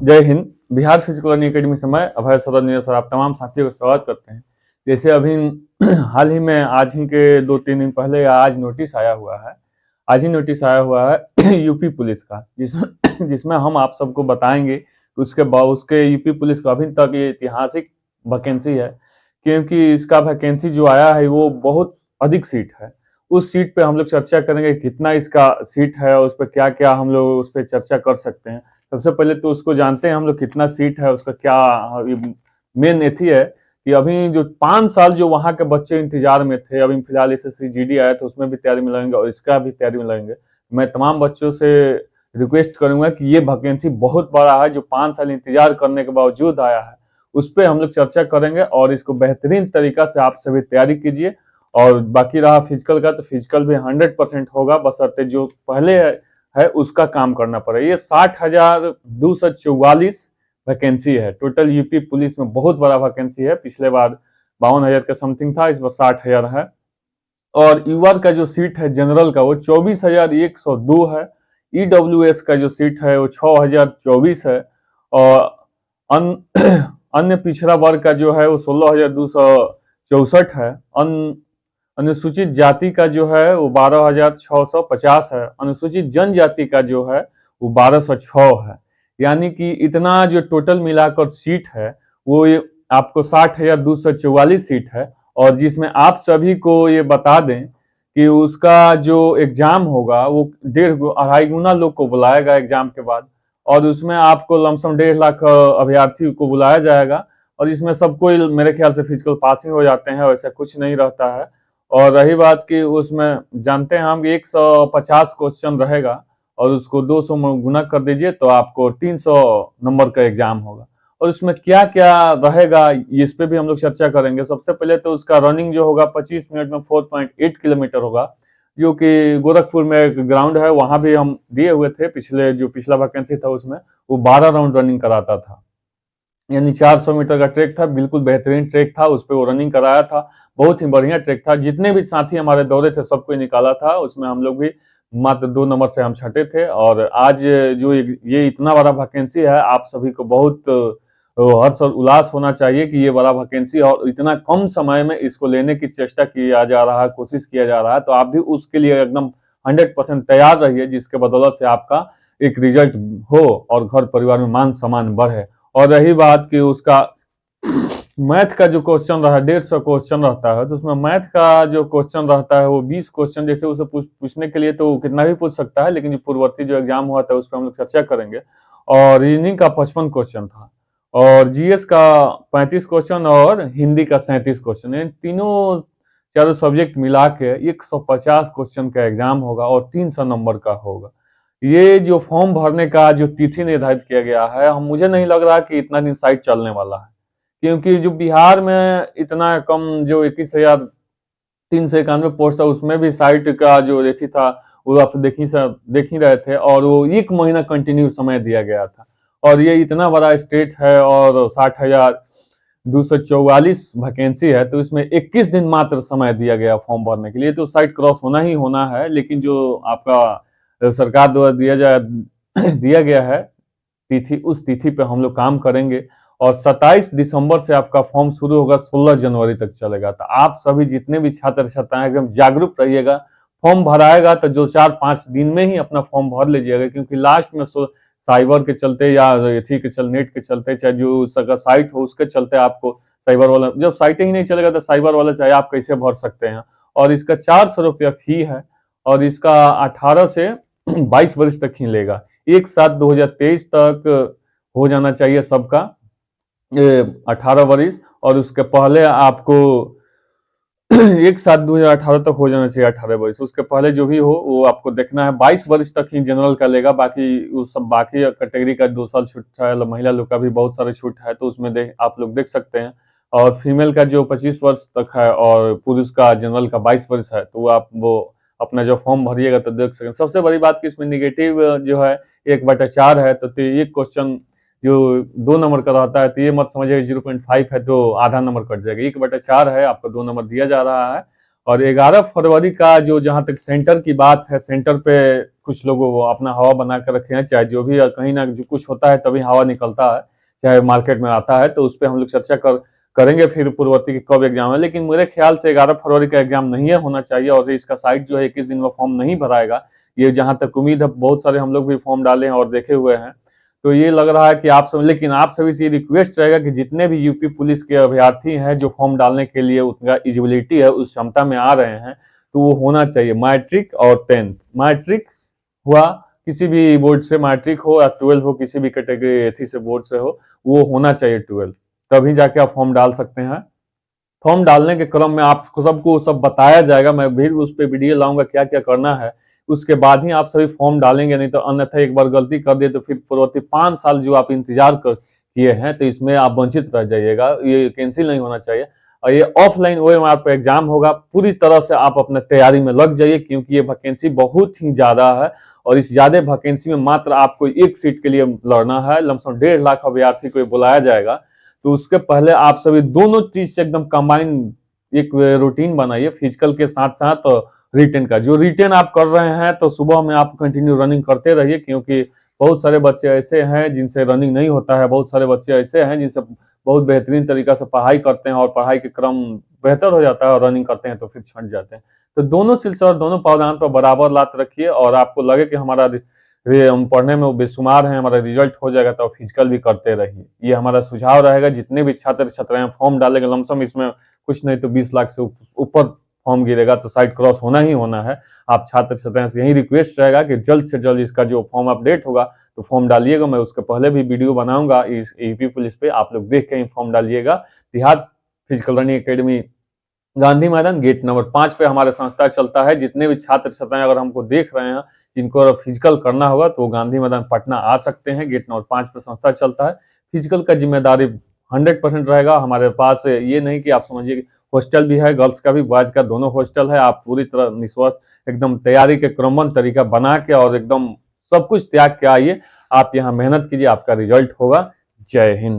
जय Hind. Bihar physical learning academy से मैं अभय सर आप तमाम साथियों का स्वागत करते हैं। जैसे अभी हाल ही में आज ही के 2-3 दिन पहले आज नोटिस आया हुआ है। आज ही नोटिस आया हुआ है यूपी पुलिस का, जिसमें हम आप सबको बताएंगे कि उसके यूपी पुलिस का अभी तक ये ऐतिहासिक वैकेंसी है, क्योंकि इसका वैकेंसी जो आया है वो बहुत अधिक सीट है। उस सीट पे हम लोग चर्चा करेंगे कितना इसका सीट है और उस पर क्या क्या हम लोग उस पर चर्चा कर सकते हैं। सबसे पहले तो उसको जानते हैं हम लोग कितना सीट है, उसका क्या मेन एथी है कि अभी जो 5 साल जो वहां के बच्चे इंतजार में थे, अभी फिलहाल एसएससी जीडी आया तो उसमें भी तैयारी में लगेंगे और इसका भी तैयारी में लगेंगे। मैं तमाम बच्चों से रिक्वेस्ट करूंगा कि ये वैकेंसी बहुत बड़ा है, जो 5 साल इंतजार करने के बावजूद आया है, उस पर हम लोग चर्चा करेंगे और इसको बेहतरीन तरीका से आप सभी तैयारी कीजिए। और बाकी रहा फिजिकल का, तो फिजिकल भी 100% होगा, बशर्ते जो पहले है उसका काम करना पड़े। ये 60,244 वैकेंसी है टोटल। यूपी पुलिस में बहुत बड़ा वैकेंसी है। पिछले बार 52,000 का समथिंग था, इस बार 60,000 है। और यूआर का जो सीट है जनरल का वो 24,102 है। ईडब्ल्यूएस का जो सीट है वो 6,024 है। और अन्य पिछड़ा वर्ग का जो है वो 16,264 है। अनुसूचित जाति का जो है वो 12,650 है। अनुसूचित जनजाति का जो है वो 1,206 है। यानी कि इतना जो टोटल मिलाकर सीट है वो आपको 60,244 सीट है। और जिसमें आप सभी को ये बता दें कि उसका जो एग्जाम होगा वो 2.5 गुना लोग को बुलाएगा एग्जाम के बाद, और उसमें आपको लमसम 1.5 लाख अभ्यर्थी को बुलाया जाएगा। और इसमें सबको मेरे ख्याल से फिजिकल पासिंग हो जाते हैं, वैसा कुछ नहीं रहता है। और रही बात कि उसमें जानते हैं हम 150 क्वेश्चन रहेगा और उसको 200 में गुना कर दीजिए तो आपको 300 नंबर का एग्जाम होगा। और उसमें क्या क्या रहेगा इस पे भी हम लोग चर्चा करेंगे। सबसे पहले तो उसका रनिंग जो होगा 25 मिनट में 4.8 किलोमीटर होगा, जो कि गोरखपुर में एक ग्राउंड है, वहां भी हम दिए हुए थे। पिछला वैकेंसी था उसमें वो 12 राउंड रनिंग कराता था, यानी 400 मीटर का ट्रैक था, बिल्कुल बेहतरीन ट्रैक था, उस पर वो रनिंग कराया था। बहुत ही बढ़िया ट्रैक था। जितने भी साथी हमारे दौड़े थे सबको निकाला था, उसमें हम लोग भी मात्र 2 नंबर से हम छठे थे। और आज जो ये इतना बड़ा वैकेंसी है, आप सभी को बहुत हर्ष और उल्लास होना चाहिए कि ये बड़ा वैकेंसी और इतना कम समय में इसको लेने की चेष्टा किया जा रहा है, कोशिश किया जा रहा है। तो आप भी उसके लिए एकदम 100% तैयार रहिए, जिसके बदौलत से आपका एक रिजल्ट हो और घर परिवार में मान सम्मान बढ़े। और रही बात कि उसका मैथ का जो क्वेश्चन रहा 150 क्वेश्चन रहता है, तो उसमें मैथ का जो क्वेश्चन रहता है वो 20 क्वेश्चन, जैसे उसे पूछने के लिए तो कितना भी पूछ सकता है, लेकिन जो पूर्ववर्ती जो एग्जाम हुआ था उस पर हम लोग चर्चा करेंगे। और रीजनिंग का 55 क्वेश्चन था, और जीएस का 35 क्वेश्चन और हिंदी का 37 क्वेश्चन। तीनों चारों सब्जेक्ट मिला के 150 क्वेश्चन का एग्जाम होगा और 300 नंबर का होगा। ये जो फॉर्म भरने का जो तिथि निर्धारित किया गया है, हम मुझे नहीं लग रहा कि इतना दिन साइट चलने वाला है, क्योंकि जो बिहार में इतना कम जो 21,391 पोस्ट है, उसमें भी साइट का जो रेथी था वो आप देख ही रहे थे, और वो 1 महीना कंटिन्यू समय दिया गया था। और ये इतना बड़ा स्टेट है और 60,244 वैकेंसी है, तो इसमें 21 दिन मात्र समय दिया गया फॉर्म भरने के लिए। तो साइट क्रॉस होना ही होना है, लेकिन जो आपका सरकार द्वारा दिया गया है तिथि, उस तिथि पे हम लोग काम करेंगे। और 27 दिसंबर से आपका फॉर्म शुरू होगा, 16 जनवरी तक चलेगा। तो आप सभी जितने भी छात्र छात्राएं एकदम जागरूक रहिएगा। फॉर्म भराएगा तो जो 4-5 दिन में ही अपना फॉर्म भर लीजिएगा, क्योंकि लास्ट में साइबर के चलते या नेट के चलते, चाहे जो उसका साइट हो उसके चलते, आपको साइबर वाला, जब साइट ही नहीं चलेगा तो साइबर वाला चाहे आप कैसे भर सकते हैं। और इसका 400 रुपया फी है, और इसका 18 से 22 वर्ष तक ही लेगा। 1/7/2023 तक हो जाना चाहिए सबका 18 वर्ष, और उसके पहले आपको 1/7/2018 तक हो जाना चाहिए 18 वर्ष। उसके पहले जो भी हो वो आपको देखना है। 22 वर्ष तक ही जनरल का लेगा, बाकी उस सब बाकी कैटेगरी का 2 साल छूट है, महिला लोग का भी बहुत सारे छूट है, तो उसमें आप लोग देख सकते हैं। और फीमेल का जो 25 वर्ष तक है और पुरुष का जनरल का 22 वर्ष है, तो आप वो अपना जो फॉर्म भरिएगा तो देख सकें। सबसे बड़ी बात कि इसमें निगेटिव जो है 1/4 है, तो एक क्वेश्चन जो 2 नंबर का रहता है, तो ये मत समझिए 0.5 है तो आधा नंबर कट जाएगा। 1/4 है, आपको 2 नंबर दिया जा रहा है। और 11 फरवरी का जो जहां तक सेंटर की बात है, सेंटर पे कुछ लोग वो अपना हवा बना कर रखे हैं, चाहे जो भी कहीं ना जो कुछ होता है तभी हवा निकलता है, चाहे मार्केट में आता है, तो उस पर हम लोग चर्चा करेंगे फिर पूर्ववर्ती की कब एग्जाम है। लेकिन मेरे ख्याल से 11 फरवरी का एग्जाम नहीं होना चाहिए, और इसका साइट जो है 21 दिन में फॉर्म नहीं भराएगा, ये जहां तक उम्मीद है। बहुत सारे हम लोग भी फॉर्म डाले हैं और देखे हुए हैं, तो ये लग रहा है कि आप सब, लेकिन आप सभी से रिक्वेस्ट रहेगा कि जितने भी यूपी पुलिस के अभ्यर्थी हैं जो फॉर्म डालने के लिए उनका एलिजिबिलिटी है, उस क्षमता में आ रहे हैं, तो वो होना चाहिए मैट्रिक और 10th। मैट्रिक हुआ किसी भी बोर्ड से, मैट्रिक हो या 12 हो, किसी भी कैटेगरी एथी से बोर्ड से हो, वो होना चाहिए 12, तभी जाके आप फॉर्म डाल सकते हैं। फॉर्म डालने के क्रम में आपको सबको सब बताया जाएगा, मैं भी उस पर वीडियो लाऊंगा क्या क्या करना है, उसके बाद ही आप सभी फॉर्म डालेंगे। नहीं तो अन्यथा एक बार गलती कर दिए तो फिर पूर्ववर्ती 5 साल जो आप इंतजार किए हैं, तो इसमें आप वंचित रह जाइएगा, ये कैंसिल नहीं होना चाहिए। और ये ऑफलाइन OMR पे एग्जाम होगा, पूरी तरह से आप अपने तैयारी में लग जाइए, क्योंकि ये वैकेंसी बहुत ही ज्यादा है, और इस ज्यादा वैकेंसी में मात्र आपको एक सीट के लिए लड़ना है। लमसम 1.5 लाख अभ्यर्थी को बुलाया जाएगा, तो उसके पहले आप सभी दोनों चीज से एकदम कंबाइन एक रूटीन बनाइए, फिजिकल के साथ साथ रिटेन का। जो रिटेन आप कर रहे हैं तो सुबह में आप कंटिन्यू रनिंग करते रहिए, क्योंकि बहुत सारे बच्चे ऐसे हैं जिनसे रनिंग नहीं होता है, बहुत सारे बच्चे ऐसे हैं जिनसे बहुत बेहतरीन तरीका से पढ़ाई करते हैं और पढ़ाई के क्रम बेहतर हो जाता है, और रनिंग करते हैं तो फिर छंट जाते हैं। तो दोनों सिलसिले और दोनों पावदान पर बराबर लात रखिए, और आपको लगे कि हमारा हम पढ़ने में बेशुमार हैं, हमारा रिजल्ट हो जाएगा, तो फिजिकल भी करते रहिए। ये हमारा सुझाव रहेगा। जितने भी छात्र छात्राएं फॉर्म डालेंगे, लमसम इसमें कुछ नहीं तो 20 लाख से ऊपर फॉर्म गिरेगा, तो साइट क्रॉस होना ही होना है। आप छात्र छात्राएं से यही रिक्वेस्ट रहेगा कि जल्द से जल्द इसका जो फॉर्म अपडेट होगा तो फॉर्म डालिएगा। मैं उसके पहले भी वीडियो बनाऊंगा इस यूपी पुलिस पे, आप लोग देख के ही फॉर्म डालिएगा। देहात फिजिकल रनिंग एकेडमी, गांधी मैदान, गेट नंबर 5 पे हमारे संस्था चलता है। जितने भी छात्र छात्राएं अगर हमको देख रहे हैं जिनको फिजिकल करना होगा, तो गांधी मैदान पटना आ सकते हैं। गेट नंबर 5 पे संस्था चलता है। फिजिकल का जिम्मेदारी 100% रहेगा हमारे पास। ये नहीं कि आप समझिए कि हॉस्टल भी है, गर्ल्स का भी बॉयज का दोनों हॉस्टल है। आप पूरी तरह निस्वार्थ एकदम तैयारी के क्रमबद्ध तरीका बना के और एकदम सब कुछ त्याग के आइए। आप यहाँ मेहनत कीजिए, आपका रिजल्ट होगा। जय हिंद।